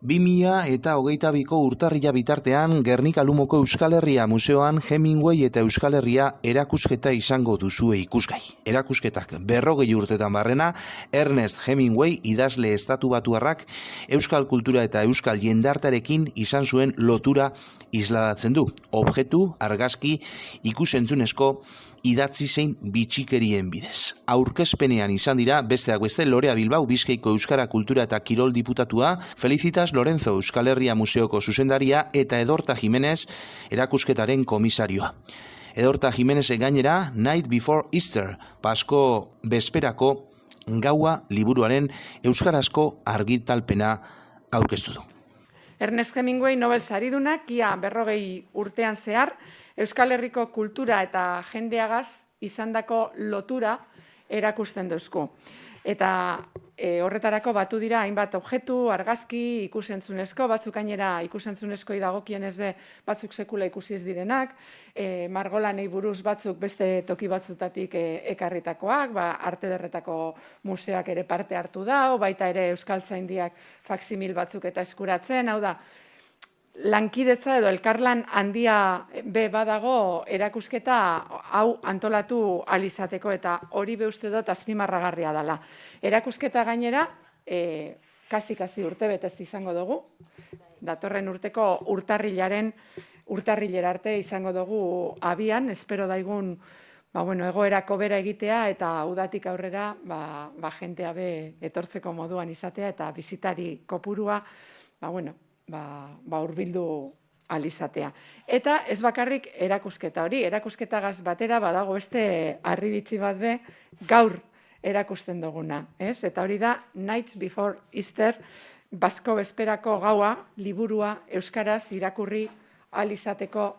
2022ko urtarrila bitartean Gernika Lumoko Euskal Herria Museoan Hemingway eta Euskal Herria erakusketa izango duzue ikusgai. Erakusketak 40 urtetan barrena, Ernest Hemingway idazle estatubatuarrak euskal kultura eta euskal jendartarekin izan zuen lotura isladatzen du. Objektu, argazki, ikusentzunezko idatzi zein bitxikerien bidez. Aurkezpenean izan dira, besteak beste, Lorea Bilbao Bizkaiko Euskara Kultura eta Kirol Diputatua, Felicitas Lorenzo Euskal Herria Museoko zuzendaria eta Edorta Jimenez erakusketaren komisarioa. Edorta Jimenez gainera, Night Before Easter, Pasko bezperako gaua liburuaren euskarazko argitalpena aurkeztu du. Ernest Hemingway Nobel saridunak ia 40 urtean zehar Euskal Herriko kultura eta jendeagaz izandako lotura erakusten duzku. Eta horretarako batu dira hainbat objektu, argazki, ikusentzunezko, batzuk gainera ikusentzunezkoi dagokienez be batzuk sekula ikusi ez direnak, margolanei buruz batzuk beste toki batzutatik ekarritakoak, Arte Ederretako museoak ere parte hartu da, baita ere Euskaltzaindiak faksimil batzuk eta eskuratzen, hau da, lankidetza edo elkarlan handia be badago erakusketa hau antolatu alizateko eta hori be uste dut azpimarragarria dela. Erakusketa gainera, kasi urte betez izango dugu, datorren urteko urtarrilera arte izango dugu abian, espero daigun egoerako bera egitea eta udatik aurrera jentea be etortzeko moduan izatea eta bizitari kopurua, hurbildu alizatea. Eta ez bakarrik erakusketa hori, erakusketagaz batera badago beste harribitxi bat be gaur erakusten duguna. Eta hori da Nights Before Easter, Basko bezperako gaua, liburua euskaraz irakurri alizateko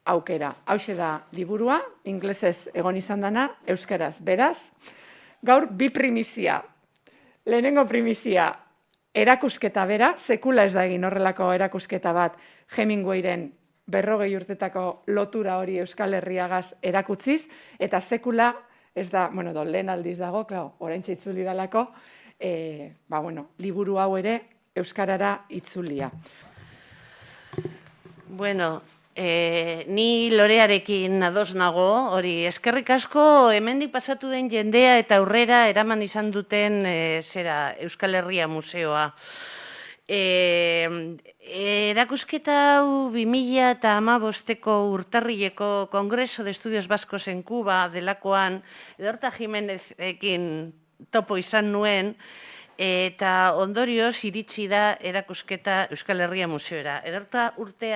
aukera. Hauxe da liburua, inglesez egon izan dana, euskaraz. Beraz, gaur bi primizia. Lehenengo primizia, erakusketa bera, sekula ez da egin horrelako erakusketa bat Hemingwayren 40 urtetako lotura hori Euskal Herriagaz erakutziz, eta sekula ez da, lehen aldiz dago, oraintxe itzuli dalako, liburu hau ere Euskarara itzulia. Ni Lorearekin ados nago, hori eskerrik asko hemendik pasatu den jendea eta aurrera eraman izan duten Euskal Herria Museoa. Erakusketa hau 2015ko urtarrileko Kongreso de Estudios Vascos en Cuba delakoan, Edorta Jimenezekin topo izan nuen, eta ondorioz iritsi da erakusketa Euskal Herria Museora. Edorta urte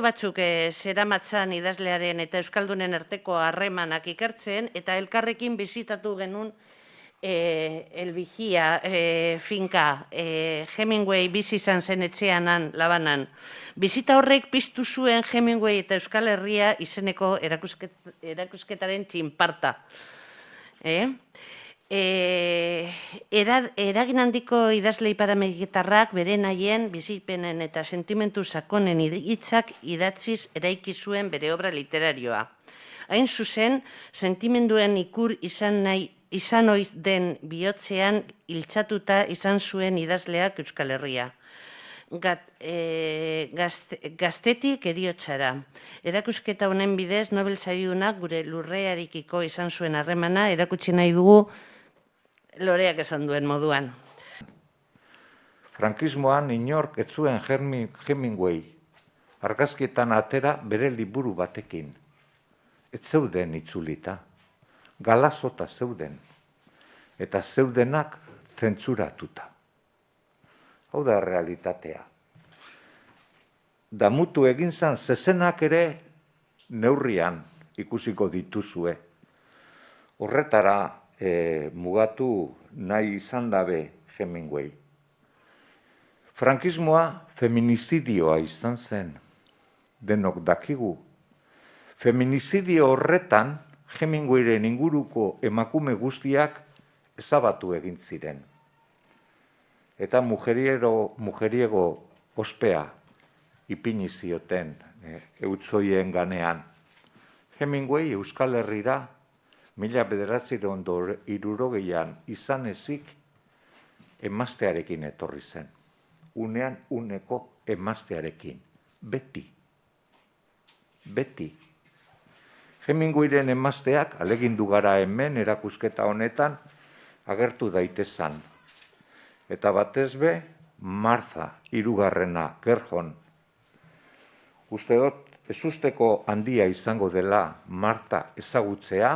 batzuk zeramatzan idazlearen eta euskaldunen arteko harremanak ikertzen, eta elkarrekin bizitatu genuen El Vigía finka, Hemingway bizi izan zen etxean Labanan. Bizita horrek piztu zuen Hemingway eta Euskal Herria izeneko erakusketaren txinparta. Eragin handiko idazle ipar-amerikarrak bere nahien bizipenen eta sentimentu sakonen hitzak idatziz eraiki zuen bere obra literarioa. Hain zuzen, sentimenduen ikur izan ohi den bihotzean iltzatuta izan zuen idazleak Euskal Herria. Gaztetik heriotzara. Erakusketa honen bidez Nobel saridunak gure lurrearekiko izan zuen harremana erakutsi nahi dugu Loreak esan duen moduan. Frankismoan inork ez zuen Hemingway argazkietan atera bere liburu batekin. Ez zeuden itzulita, galazota zeuden, eta zeudenak zentzuratuta. Hau da realitatea. Damutu egin zan zezenak ere neurrian ikusiko dituzue. Horretara mugatu nahi izan dabe Hemingway. Frankismoa feminizidioa izan zen, denok dakigu. Feminizidio horretan Hemingwayren inguruko emakume guztiak ezabatu egin ziren. Eta mujeriego ospea ipini zioten eutzoien ganean. Hemingway Euskal Herrira 1960an izan ezik emaztearekin etorri zen. unean uneko emaztearekin. Beti. Beti. Hemingwayren emazteak, alegindu gara hemen erakusketa honetan, agertu daitezan. Eta batez be, Martha, hirugarrena, Gerjon. Uste dut, ezusteko handia izango dela Martha ezagutzea,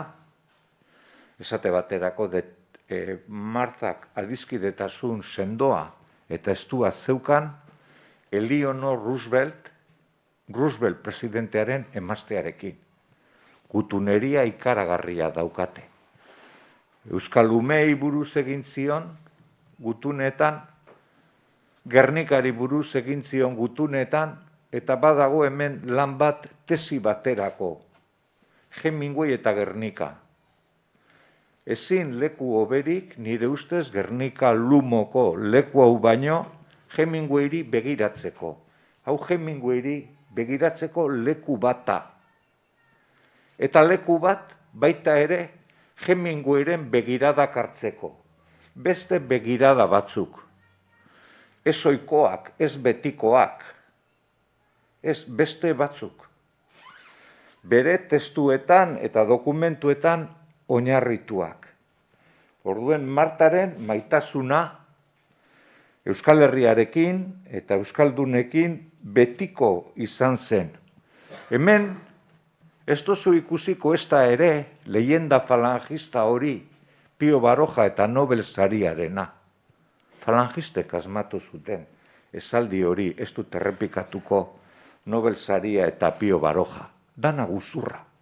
esate baterako Marthak adiskidetasun sendoa eta estua zeukan Eleanor Roosevelt presidentearen emaztearekin. Gutuneria ikaragarria daukate. Euskal umei buruz egin zion gutunetan, Gernikari buruz egin zion gutunetan, eta badago hemen lan bat tesi baterako, Hemingway eta Gernika. Ezin leku hoberik, nire ustez Gernika Lumoko leku hau baino, Hemingwayri begiratzeko. Hau Hemingwayri begiratzeko leku bata. Eta leku bat baita ere Hemingwayren begiradak hartzeko. Beste begirada batzuk. Ez ohikoak, ez betikoak. Ez beste batzuk. Bere testuetan eta dokumentuetan oinarrituak. Orduen Martaren maitasuna Euskal Herriarekin eta Euskaldunekin betiko izan zen. Hemen ez duzu ikusiko ez da ere leyenda falangista hori Pio Baroja eta Nobel sariarena. Falangistek asmatu zuten esaldi hori ez dut errepikatuko Nobel saria eta Pio Baroja. Dana guzurra.